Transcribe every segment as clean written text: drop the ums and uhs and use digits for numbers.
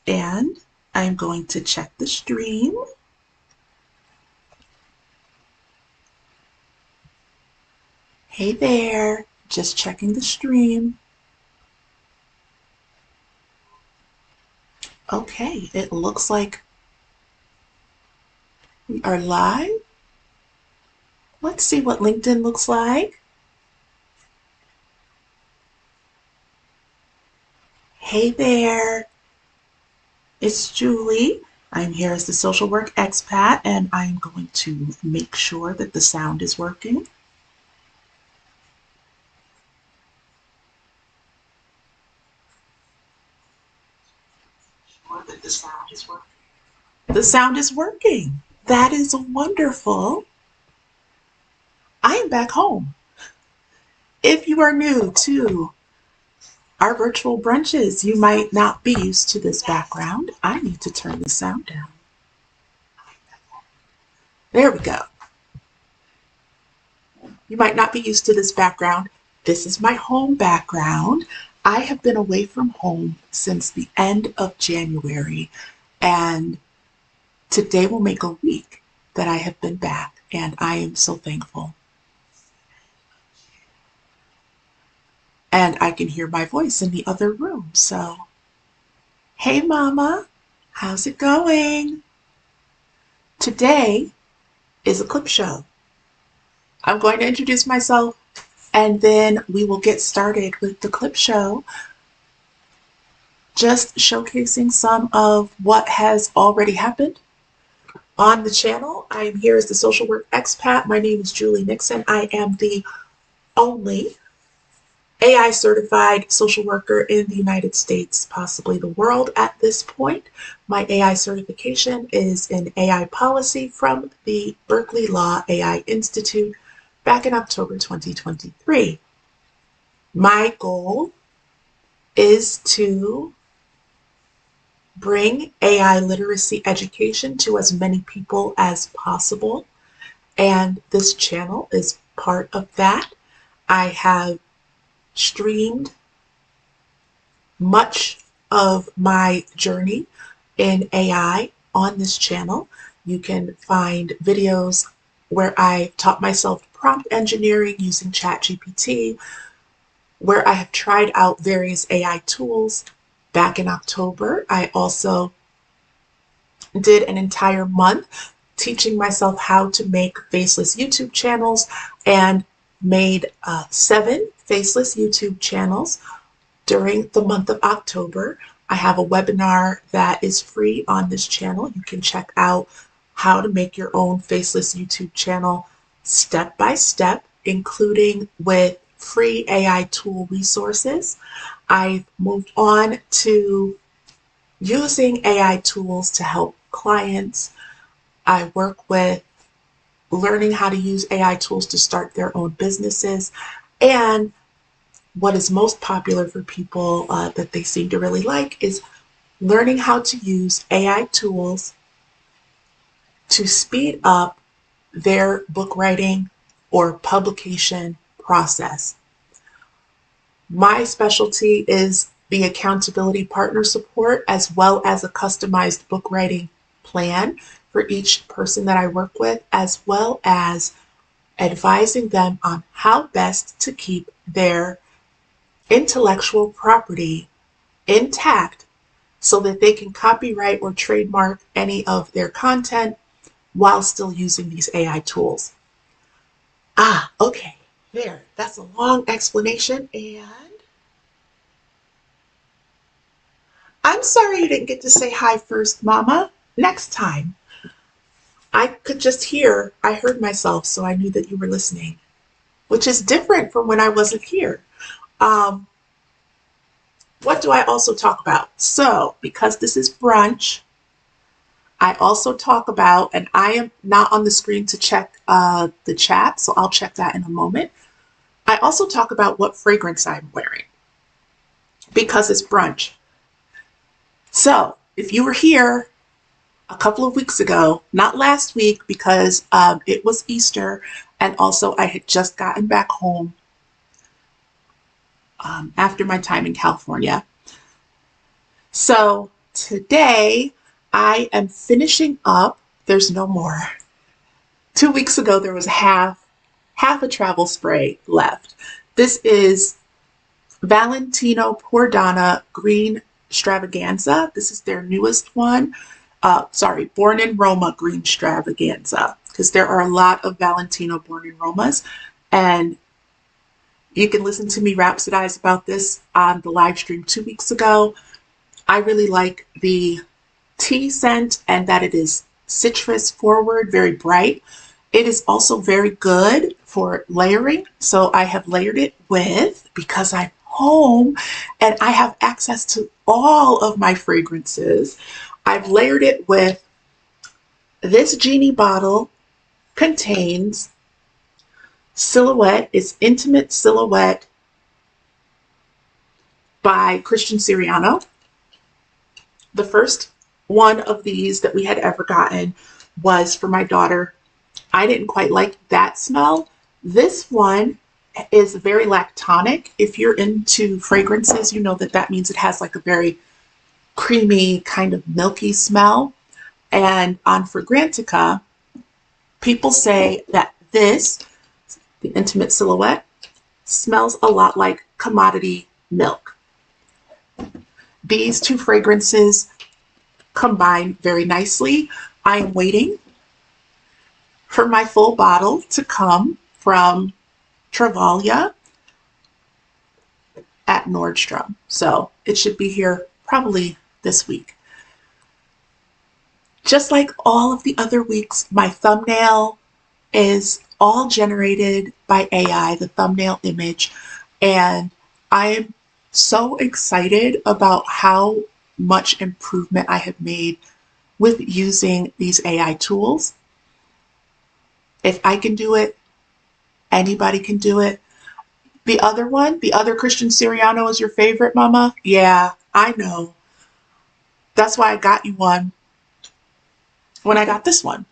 and I'm going to check the stream. Hey there, just checking the stream. Okay, it looks like we are live. Let's see what LinkedIn looks like. Hey there, it's Julie. I'm here as the Social Work Expat, and I'm going to make sure that the sound is working. The sound is working. The sound is working. That is wonderful. I am back home. If you are new to our virtual brunches, you might not be used to this background. I need to turn the sound down. There we go. You might not be used to this background. This is my home background. I have been away from home since the end of January, and today will make a week that I have been back, and I am so thankful. And I can hear my voice in the other room. So, hey mama, how's it going? Today is a clip show. I'm going to introduce myself and then we will get started with the clip show, just showcasing some of what has already happened on the channel. I am here as the Social Work Expat. My name is Julissa Nixon. I am the only AI certified social worker in the United States, possibly the world at this point. My AI certification is in AI policy from the Berkeley Law AI Institute back in October 2023. My goal is to bring AI literacy education to as many people as possible, and this channel is part of that. I have streamed much of my journey in AI on this channel. You can find videos where I taught myself prompt engineering using ChatGPT, where I have tried out various AI tools. Back in October, I also did an entire month teaching myself how to make faceless YouTube channels, and made 7 faceless YouTube channels during the month of October. I have a webinar that is free on this channel. You can check out how to make your own faceless YouTube channel step by step, including with free AI tool resources. I've moved on to using AI tools to help clients. I work with learning how to use AI tools to start their own businesses, and what is most popular for people that they seem to really like is learning how to use AI tools to speed up their book writing or publication process. My specialty is the accountability partner support, as well as a customized book writing plan for each person that I work with, as well as advising them on how best to keep their intellectual property intact so that they can copyright or trademark any of their content while still using these AI tools. Okay, there. That's a long explanation, and I'm sorry you didn't get to say hi first, Mama. Next time. I could just hear, I heard myself, so I knew that you were listening, which is different from when I wasn't here. What do I also talk about? So, because this is brunch, I also talk about, and I am not on the screen to check the chat, so I'll check that in a moment. I also talk about what fragrance I'm wearing because it's brunch. So, if you were here a couple of weeks ago, not last week because it was Easter, and also I had just gotten back home after my time in California. So today I am finishing up There's No More. 2 weeks ago, there was half a travel spray left. This is Valentino Pordana Green Stravaganza. This is their newest one. Born in Roma Green Stravaganza, because there are a lot of Valentino Born in Romas, and you can listen to me rhapsodize about this on the live stream 2 weeks ago. I really like the tea scent and that it is citrus forward, very bright. It is also very good for layering. So I have layered it with, because I'm home and I have access to all of my fragrances, I've layered it with this genie bottle. Contains Silhouette. It's Intimate Silhouette by Christian Siriano. The first one of these that we had ever gotten was for my daughter. I didn't quite like that smell. This one is very lactonic. If you're into fragrances, you know that means it has like a very creamy, kind of milky smell. And on Fragrantica, people say that this, the Intimate Silhouette, smells a lot like commodity milk. These two fragrances combine very nicely. I am waiting for my full bottle to come from Travalia at Nordstrom. So it should be here probably this week. Just like all of the other weeks, my thumbnail is all generated by AI, the thumbnail image, and I am so excited about how much improvement I have made with using these AI tools. If I can do it, anybody can do it. The other one, the other Christian Siriano is your favorite, Mama? Yeah, I know. That's why I got you one when I got this one.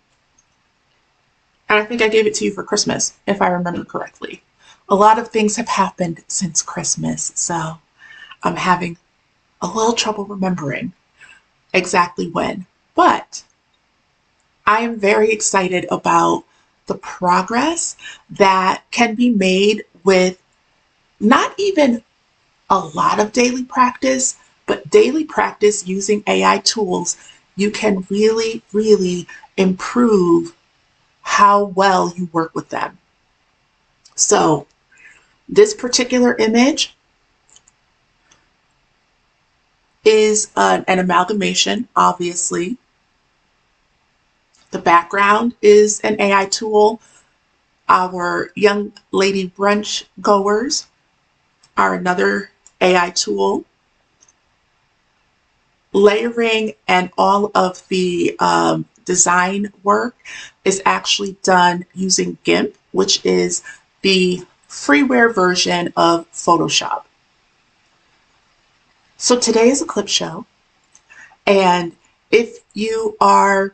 And I think I gave it to you for Christmas, if I remember correctly. A lot of things have happened since Christmas, so I'm having a little trouble remembering exactly when. But I am very excited about the progress that can be made with not even a lot of daily practice, but daily practice using AI tools. You can really, really improve how well you work with them. So this particular image is an amalgamation, obviously. The background is an AI tool. Our young lady brunch goers are another AI tool. Layering and all of the design work is actually done using GIMP, which is the freeware version of Photoshop. So today is a clip show, and if you are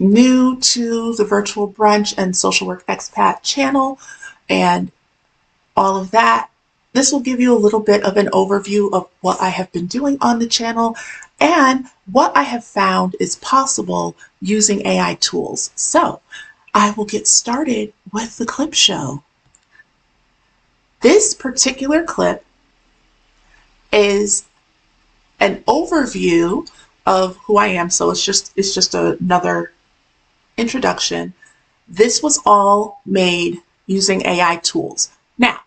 new to the Virtual Brunch and Social Work Expat channel and all of that, this will give you a little bit of an overview of what I have been doing on the channel and what I have found is possible using AI tools. So I will get started with the clip show. This particular clip is an overview of who I am. So it's just another introduction. This was all made using AI tools. Now,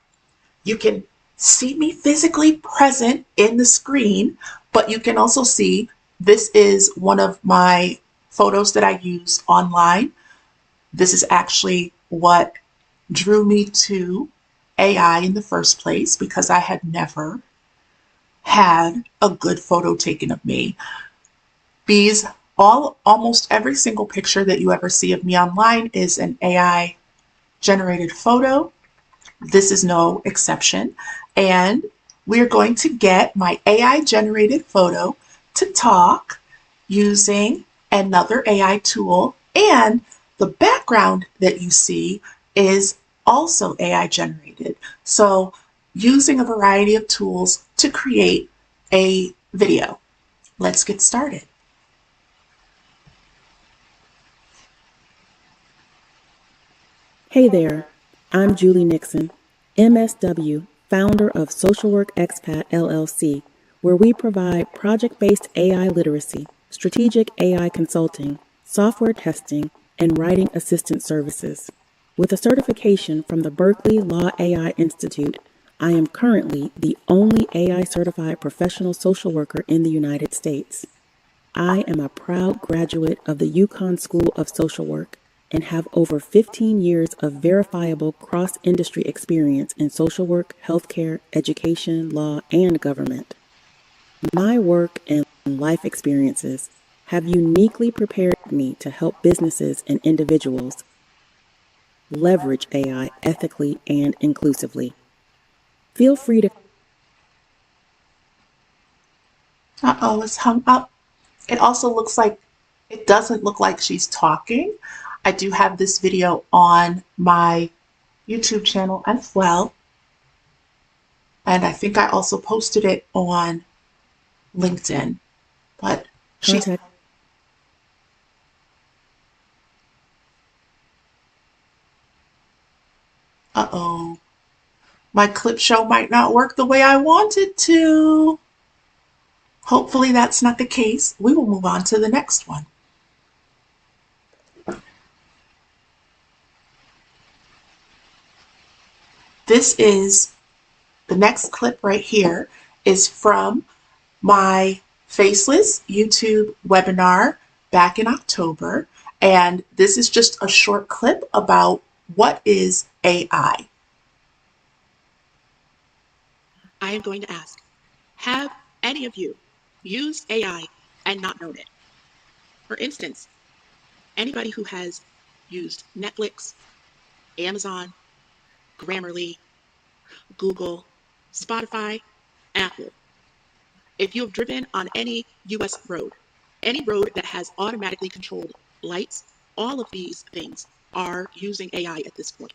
you can see me physically present in the screen, but you can also see this is one of my photos that I use online. This is actually what drew me to AI in the first place, because I had never had a good photo taken of me. Almost every single picture that you ever see of me online is an AI generated photo. This is no exception. And we're going to get my AI generated photo to talk using another AI tool. And the background that you see is also AI generated. So using a variety of tools to create a video. Let's get started. Hey there, I'm Julissa Nixon, MSW, founder of Social Work Expat LLC, where we provide project-based AI literacy, strategic AI consulting, software testing, and writing assistant services. With a certification from the Berkeley Law AI Institute, I am currently the only AI certified professional social worker in the United States. I am a proud graduate of the UConn School of Social Work and have over 15 years of verifiable cross-industry experience in social work, healthcare, education, law, and government. My work and life experiences have uniquely prepared me to help businesses and individuals leverage AI ethically and inclusively. Feel free to Uh-oh, it's hung up. It also looks like, it doesn't look like she's talking. I do have this video on my YouTube channel as well. And I think I also posted it on LinkedIn. But she's, contact. uh-oh, my clip show might not work the way I want it to. Hopefully that's not the case. We will move on to the next one. This is the next clip right here is from my Faceless YouTube webinar back in October. And this is just a short clip about what is AI. I am going to ask, have any of you used AI and not known it? For instance, anybody who has used Netflix, Amazon, Grammarly, Google, Spotify, Apple. If you have driven on any US road, any road that has automatically controlled lights, all of these things are using AI at this point.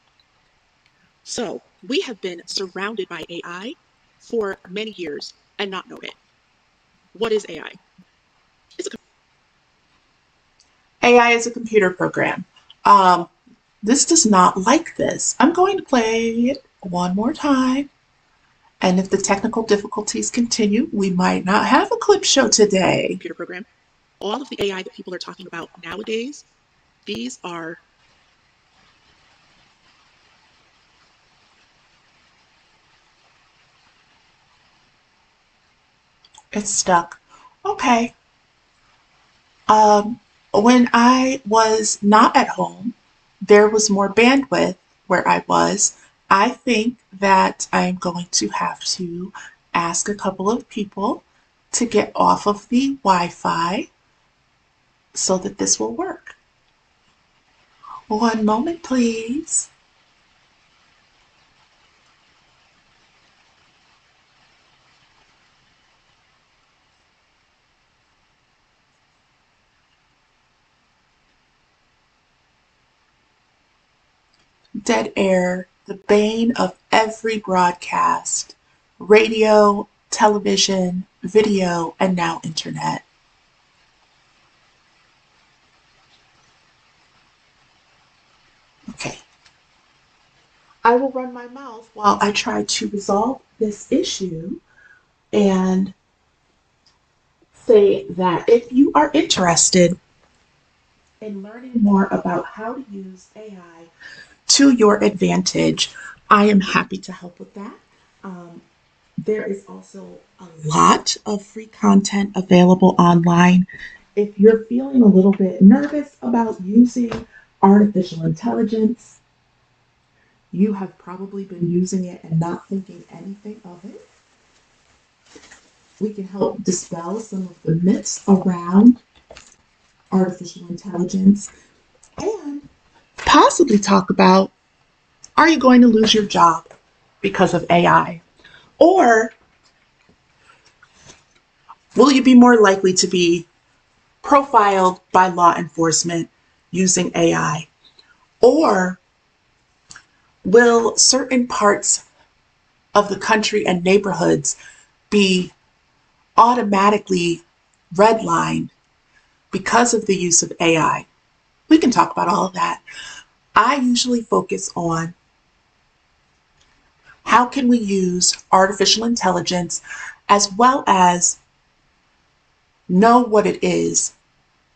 So we have been surrounded by AI for many years and not known it. What is AI? AI is a computer program. This does not like this. I'm going to play it one more time. And if the technical difficulties continue, we might not have a clip show today. Computer program. All of the AI that people are talking about nowadays, these are It's stuck. Okay. When I was not at home, there was more bandwidth where I was. I think that I'm going to have to ask a couple of people to get off of the Wi-Fi so that this will work. One moment, please. Dead air, the bane of every broadcast, radio, television, video, and now internet. Okay. I will run my mouth while I try to resolve this issue and say that if you are interested in learning more about how to use AI to your advantage, I am happy to help with that. There is also a lot of free content available online. If you're feeling a little bit nervous about using artificial intelligence, you have probably been using it and not thinking anything of it. We can help dispel some of the myths around artificial intelligence and possibly talk about, are you going to lose your job because of AI? Or will you be more likely to be profiled by law enforcement using AI? Or will certain parts of the country and neighborhoods be automatically redlined because of the use of AI. We can talk about all of that. I usually focus on how can we use artificial intelligence as well as know what it is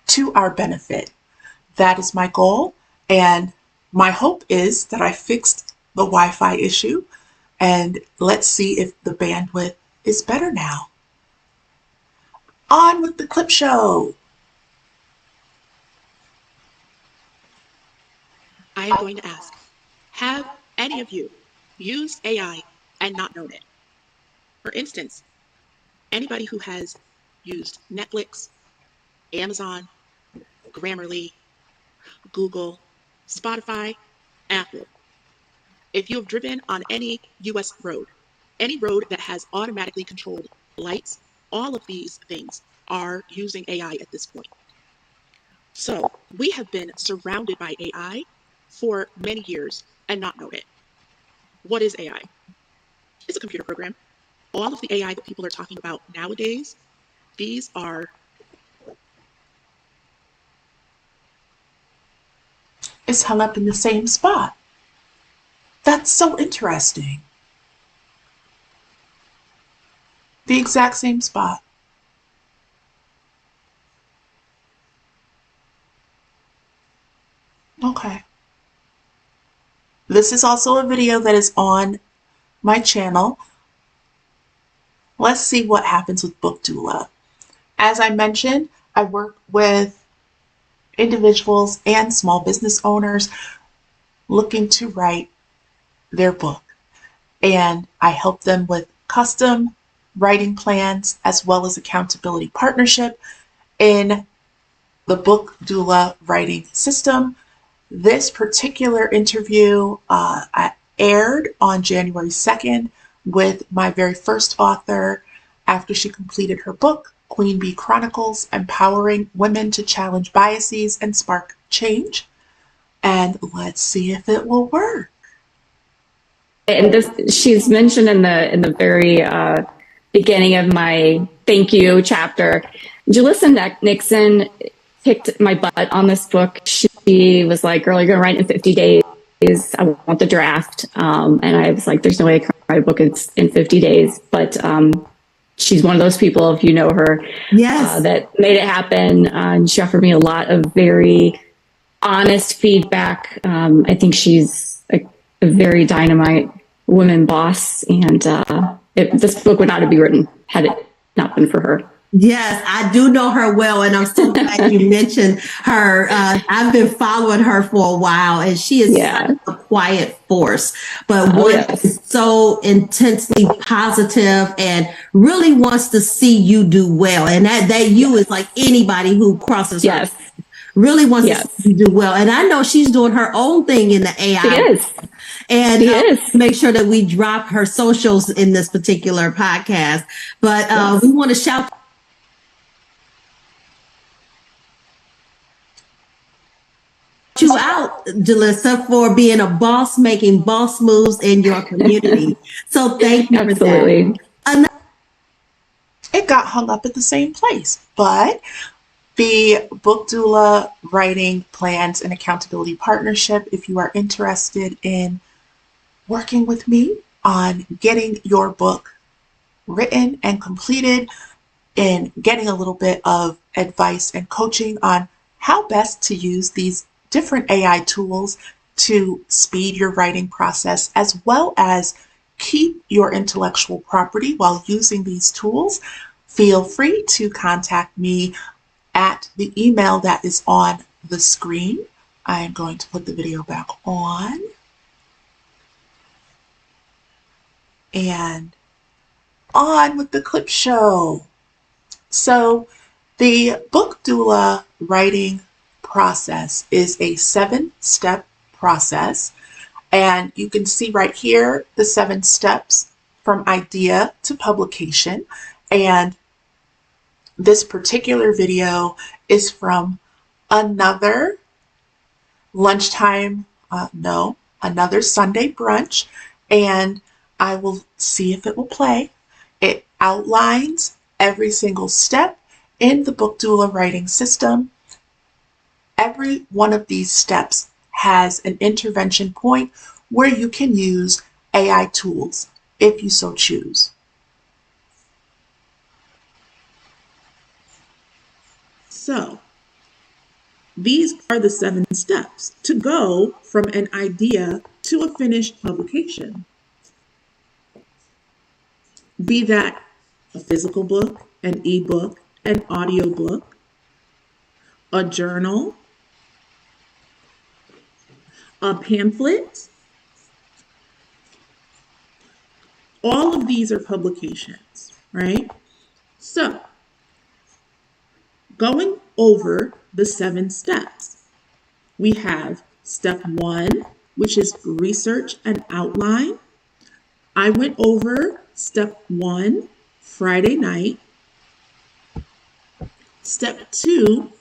to our benefit. That is my goal, and my hope is that I fixed the Wi-Fi issue, and let's see if the bandwidth is better now. On with the clip show. I am going to ask, have any of you used AI and not known it? For instance, anybody who has used Netflix, Amazon, Grammarly, Google, Spotify, Apple. If you have driven on any US road, any road that has automatically controlled lights, all of these things are using AI at this point. So we have been surrounded by AI for many years and not known it. What is AI? It's a computer program. All of the AI that people are talking about nowadays, these are It's hung up in the same spot. That's so interesting. The exact same spot. Okay. This is also a video that is on my channel. Let's see what happens with Book Doula. As I mentioned, I work with individuals and small business owners looking to write their book. And I help them with custom writing plans as well as accountability partnership in the Book Doula writing system. This particular interview I aired on January 2nd with my very first author after she completed her book, Bee Chronicles, Empowering Women to Challenge Biases and Spark Change. And let's see if it will work. And this, she's mentioned in the very beginning of my thank you chapter, Julissa Nixon kicked my butt on this book. She was like, girl, you're going to write in 50 days. I want the draft. And I was like, there's no way I can write a book in 50 days. But she's one of those people, if you know her, yes, that made it happen. And she offered me a lot of very honest feedback. I think she's a very dynamite woman boss. And this book would not have been written had it not been for her. yes, I do know her well, and I'm so glad you mentioned her. I've been following her for a while, and she is such a quiet force, but one is so intensely positive and really wants to see you do well. And that you is like anybody who crosses her. Really wants to see you do well. And I know she's doing her own thing in the AI. She is. And make sure that we drop her socials in this particular podcast. But we want to shout you out, Julissa, for being a boss, making boss moves in your community. So thank you for that. It got hung up at the same place, but the Book Doula writing plans and accountability partnership, if you are interested in working with me on getting your book written and completed and getting a little bit of advice and coaching on how best to use these different AI tools to speed your writing process as well as keep your intellectual property while using these tools, feel free to contact me at the email that is on the screen. I am going to put the video back on. And on with the clip show. So the Book Doula writing process is a 7-step process. And you can see right here the 7 steps from idea to publication. And this particular video is from another lunchtime, another Sunday brunch. And I will see if it will play. It outlines every single step. In the Book Doula writing system, every one of these steps has an intervention point where you can use AI tools if you so choose. So, these are the 7 steps to go from an idea to a finished publication. Be that a physical book, an ebook, an audiobook, a journal, a pamphlet. All of these are publications, right? So, going over the 7 steps, we have step 1, which is research and outline. I went over step 1 Friday night. Step 2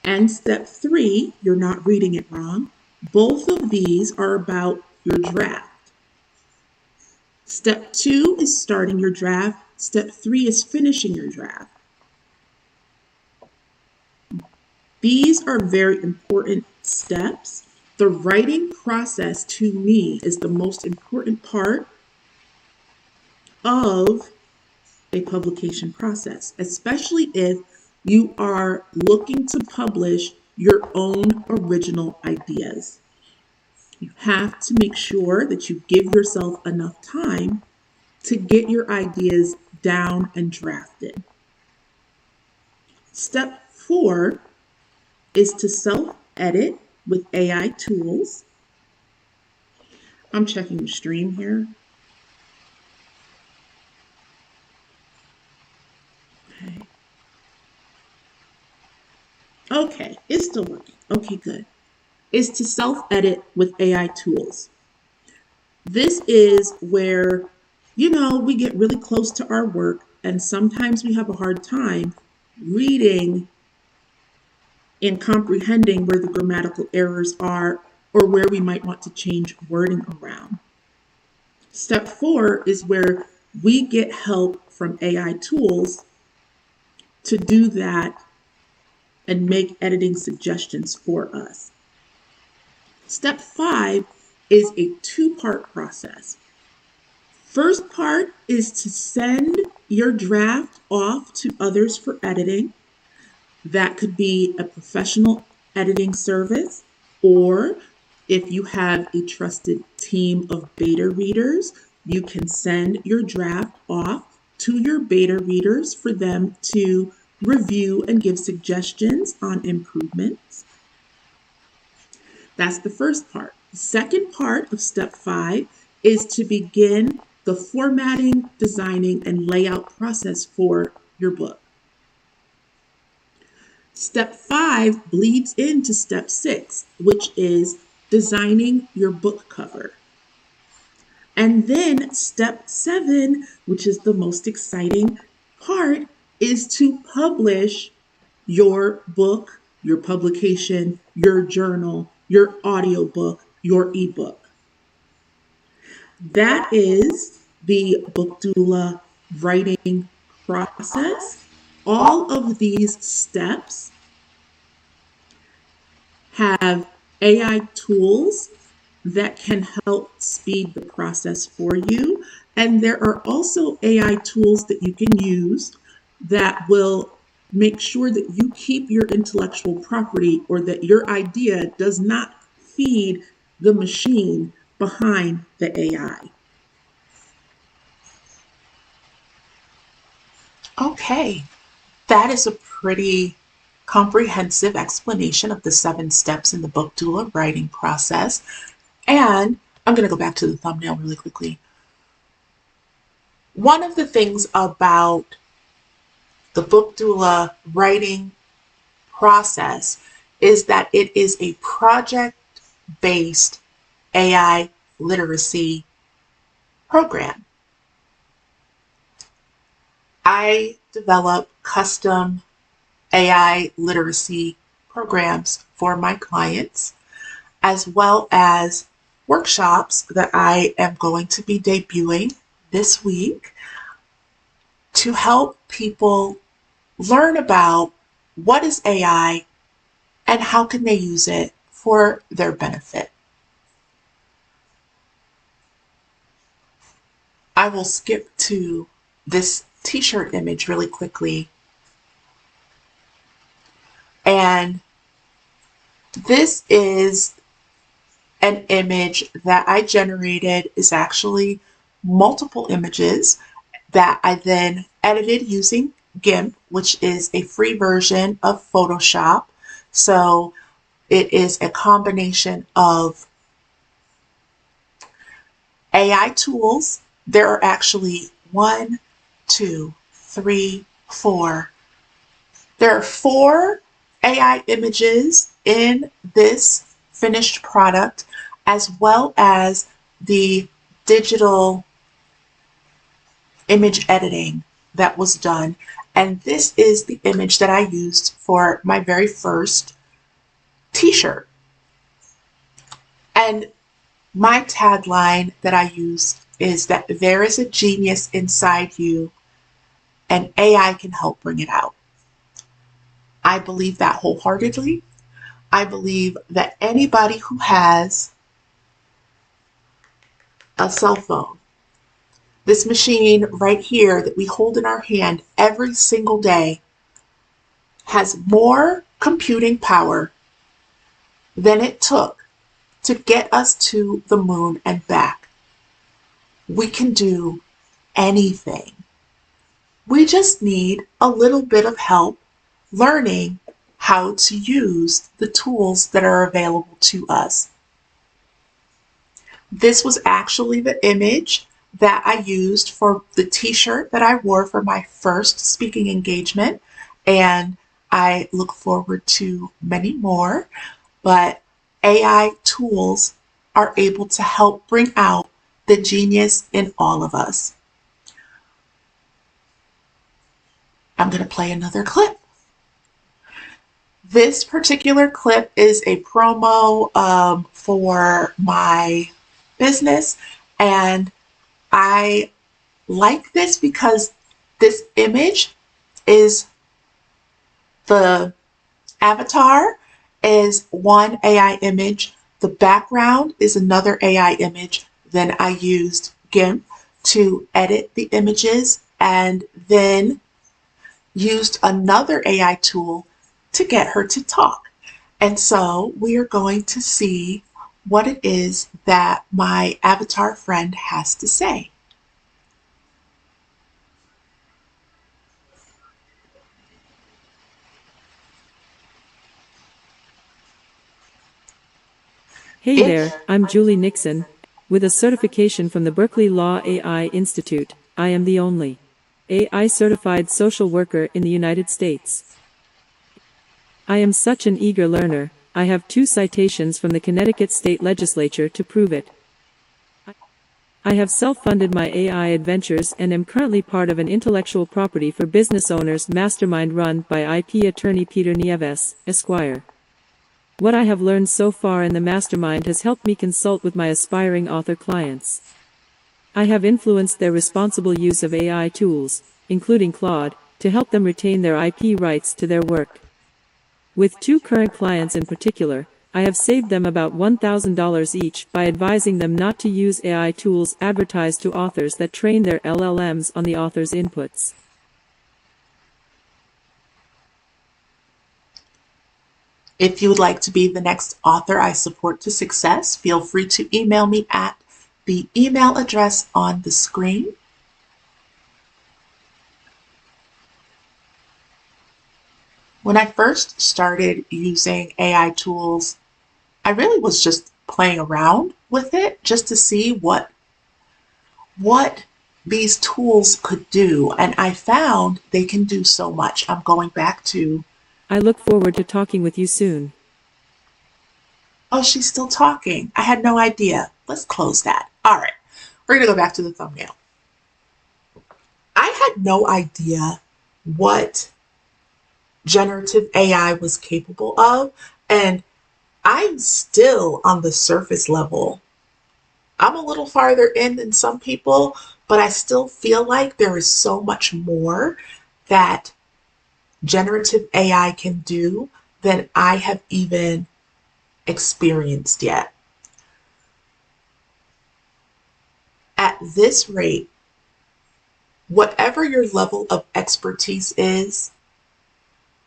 and step 3, you're not reading it wrong. Both of these are about your draft. Step 2 is starting your draft. Step 3 is finishing your draft. These are very important steps. The writing process, to me, is the most important part of a publication process, especially if you are looking to publish your own original ideas. You have to make sure that you give yourself enough time to get your ideas down and drafted. Step 4 is to self-edit with AI tools. I'm checking the stream here. Okay, it's still working. Okay, good. Is to self-edit with AI tools. This is where, we get really close to our work and sometimes we have a hard time reading and comprehending where the grammatical errors are or where we might want to change wording around. Step 4 is where we get help from AI tools to do that and make editing suggestions for us. Step 5 is a 2-part process. First part is to send your draft off to others for editing. That could be a professional editing service, or if you have a trusted team of beta readers, you can send your draft off to your beta readers for them to review and give suggestions on improvements. That's the first part. The second part of step 5 is to begin the formatting, designing, and layout process for your book. Step 5 bleeds into step 6, which is designing your book cover. And then step 7, which is the most exciting part, is to publish your book, your publication, your journal, your audiobook, your ebook. That is the Book Doula writing process. All of these steps have AI tools that can help speed the process for you. And there are also AI tools that you can use that will make sure that you keep your intellectual property or that your idea does not feed the machine behind the AI. Okay, that is a pretty comprehensive explanation of the 7 steps in the Book Doula writing process. And I'm going to go back to the thumbnail really quickly. One of the things about the Book Doula writing process is that it is a project-based AI literacy program. I develop custom AI literacy programs for my clients, as well as workshops that I am going to be debuting this week to help people learn about what is AI and how can they use it for their benefit. I will skip to this t-shirt image really quickly. And this is an image that I generated. Is actually multiple images that I then edited using GIMP, which is a free version of Photoshop. So it is a combination of AI tools. There are actually 1, 2, 3, 4. There are 4 AI images in this finished product, as well as the digital image editing that was done. And this is the image that I used for my very first t-shirt. And my tagline that I use is that there is a genius inside you and AI can help bring it out. I believe that wholeheartedly. I believe that anybody who has a cell phone, this machine right here that we hold in our hand every single day, has more computing power than it took to get us to the moon and back. We can do anything. We just need a little bit of help learning how to use the tools that are available to us. This was actually the image that I used for the t-shirt that I wore for my first speaking engagement, and I look forward to many more. But AI tools are able to help bring out the genius in all of us. I'm going to play another clip. This particular clip is a promo for my business, and I like this because this image is the avatar is one AI image, the background is another AI image. Then I used GIMP to edit the images and then used another AI tool to get her to talk. And so we are going to see what it is that my avatar friend has to say. Hey there, I'm Julie Nixon. With a certification from the Berkeley Law AI Institute, I am the only AI certified social worker in the United States. I am such an eager learner. I have 2 citations from the Connecticut State Legislature to prove it. I have self-funded my AI adventures and am currently part of an intellectual property for business owners mastermind run by IP attorney Peter Nieves, Esquire. What I have learned so far in the mastermind has helped me consult with my aspiring author clients. I have influenced their responsible use of AI tools, including Claude, to help them retain their IP rights to their work. With 2 current clients in particular, I have saved them about $1,000 each by advising them not to use AI tools advertised to authors that train their LLMs on the author's inputs. If you would like to be the next author I support to success, feel free to email me at the email address on the screen. When I first started using AI tools, I really was just playing around with it just to see what these tools could do. And I found they can do so much. I'm going back to... I look forward to talking with you soon. Oh, she's still talking. I had no idea. Let's close that. All right, we're going to go back to the thumbnail. I had no idea what generative AI was capable of, and I'm still on the surface level. I'm a little farther in than some people, but I still feel like there is so much more that generative AI can do than I have even experienced yet. At this rate, whatever your level of expertise is,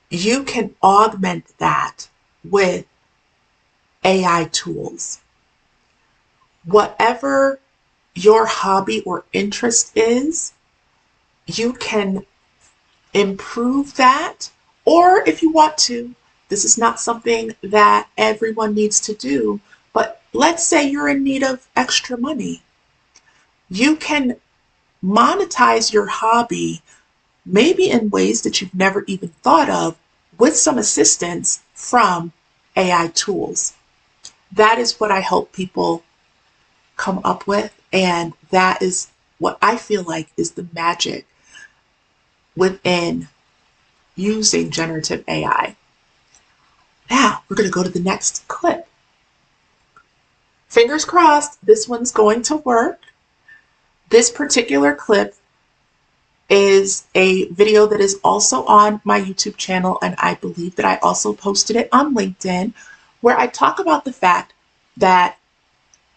you can augment that with AI tools. Whatever your hobby or interest is, you can improve that. Or if you want to, this is not something that everyone needs to do, but let's say you're in need of extra money. You can monetize your hobby maybe in ways that you've never even thought of with some assistance from AI tools. That is what I help people come up with, and that is what I feel like is the magic within using generative AI. Now, we're going to go to the next clip. Fingers crossed, this one's going to work. This particular clip is a video that is also on my YouTube channel, and I believe that I also posted it on LinkedIn, where I talk about the fact that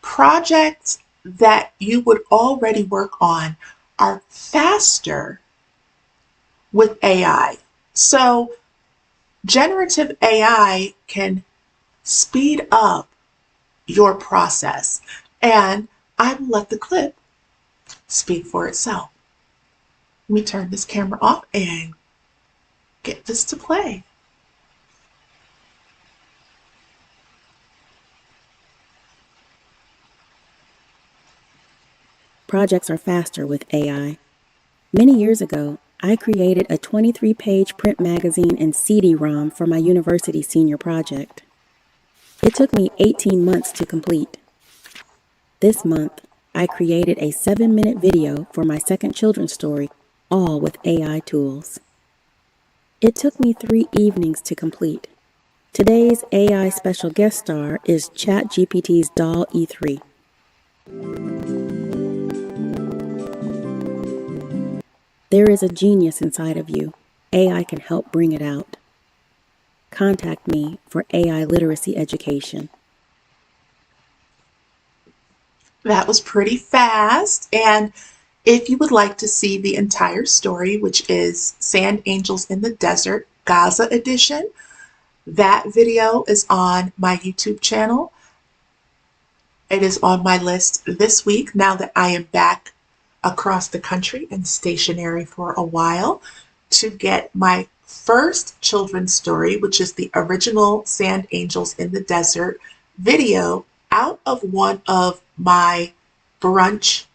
projects that you would already work on are faster with AI. So generative AI can speed up your process, and I will let the clip speak for itself. Let me turn this camera off and get this to play. Projects are faster with AI. Many years ago, I created a 23-page print magazine and CD-ROM for my university senior project. It took me 18 months to complete. This month, I created a 7-minute video for my second children's story, all with AI tools. It took me 3 evenings to complete. Today's AI special guest star is ChatGPT's doll E3. There is a genius inside of you. AI can help bring it out. Contact me for AI literacy education. That was pretty fast. And if you would like to see the entire story, which is Sand Angels in the Desert, Gaza edition, that video is on my YouTube channel. It is on my list this week, now that I am back across the country and stationary for a while, to get my first children's story, which is the original Sand Angels in the Desert video, out of one of my Brunch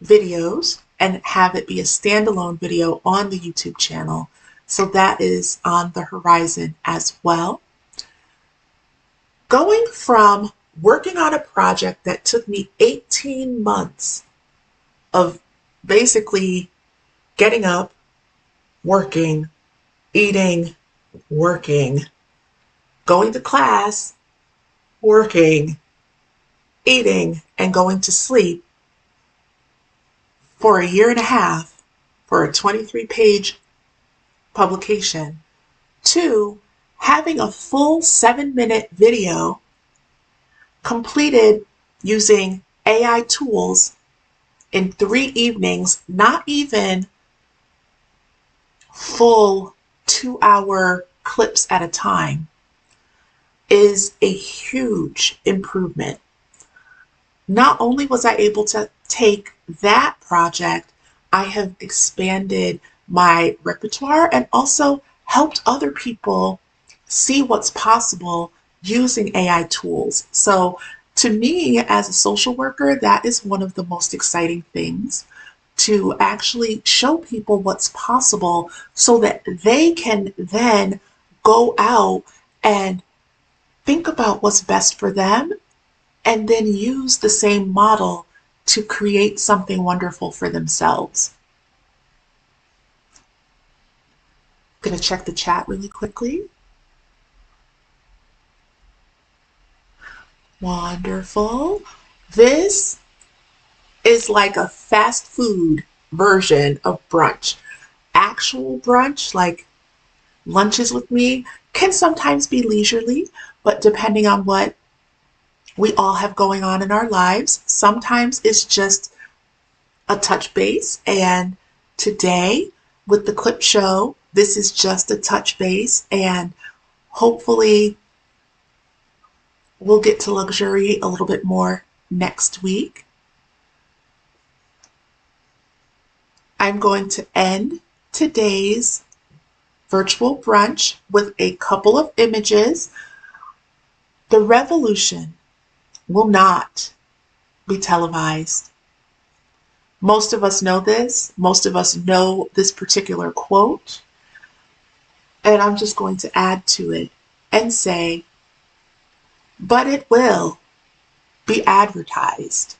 videos and have it be a standalone video on the YouTube channel. So that is on the horizon as well. Going from working on a project that took me 18 months of basically getting up, working, eating, working, going to class, working, eating, and going to sleep for a year and a half for a 23-page publication, to having a full 7-minute video completed using AI tools in 3 evenings, not even full 2-hour clips at a time, is a huge improvement. Not only was I able to take that project, I have expanded my repertoire and also helped other people see what's possible using AI tools. So to me, as a social worker, that is one of the most exciting things, to actually show people what's possible so that they can then go out and think about what's best for them and then use the same model to create something wonderful for themselves. I'm going to check the chat really quickly. Wonderful. This is like a fast food version of Brunch. actual brunch, like lunches with me, can sometimes be leisurely, but depending on what we all have going on in our lives, sometimes it's just a touch base. And today, with the clip show, this is just a touch base, and hopefully we'll get to luxury a little bit more next week. I'm going to end today's virtual brunch with a couple of images. The revolution will not be televised. Most of us know this. Most of us know this particular quote. And I'm just going to add to it and say, but it will be advertised.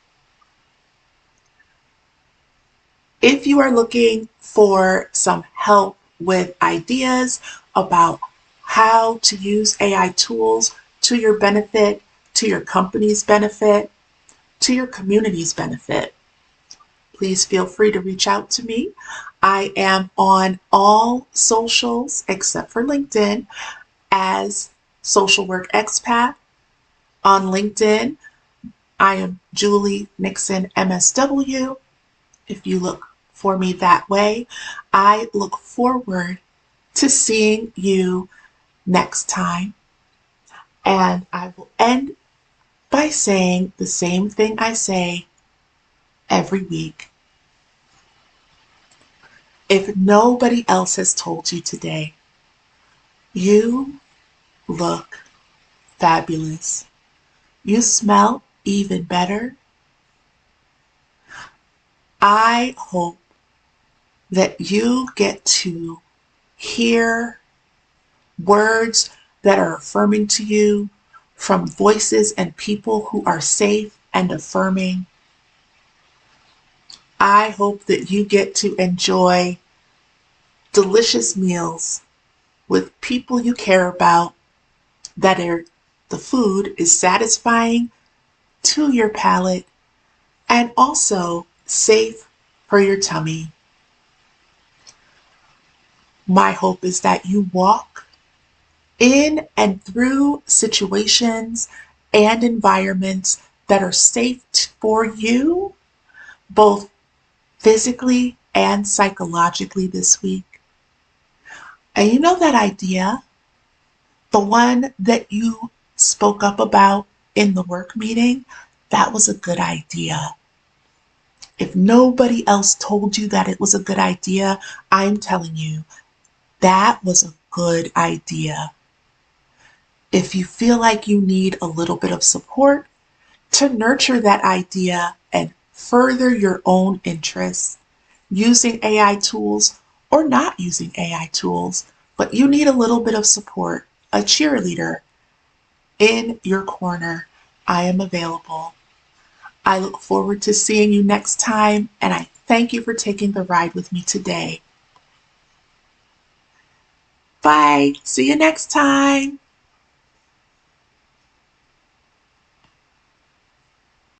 If you are looking for some help with ideas about how to use AI tools to your benefit, to your company's benefit, to your community's benefit, please feel free to reach out to me. I am on all socials except for LinkedIn as Social Work Expat. On LinkedIn, I am Julie Nixon, MSW. If you look for me that way, I look forward to seeing you next time. And I will end by saying the same thing I say every week. If nobody else has told you today, you look fabulous. You smell even better. I hope that you get to hear words that are affirming to you from voices and people who are safe and affirming. I hope that you get to enjoy delicious meals with people you care about, that the food is satisfying to your palate and also safe for your tummy. My hope is that you walk in and through situations and environments that are safe for you, both physically and psychologically this week. And you know that idea, the one that you spoke up about in the work meeting, that was a good idea. If nobody else told you that it was a good idea, I'm telling you, that was a good idea. If you feel like you need a little bit of support to nurture that idea and further your own interests, using AI tools or not using AI tools, but you need a little bit of support, a cheerleader in your corner, I am available. I look forward to seeing you next time, and I thank you for taking the ride with me today. Bye. See you next time.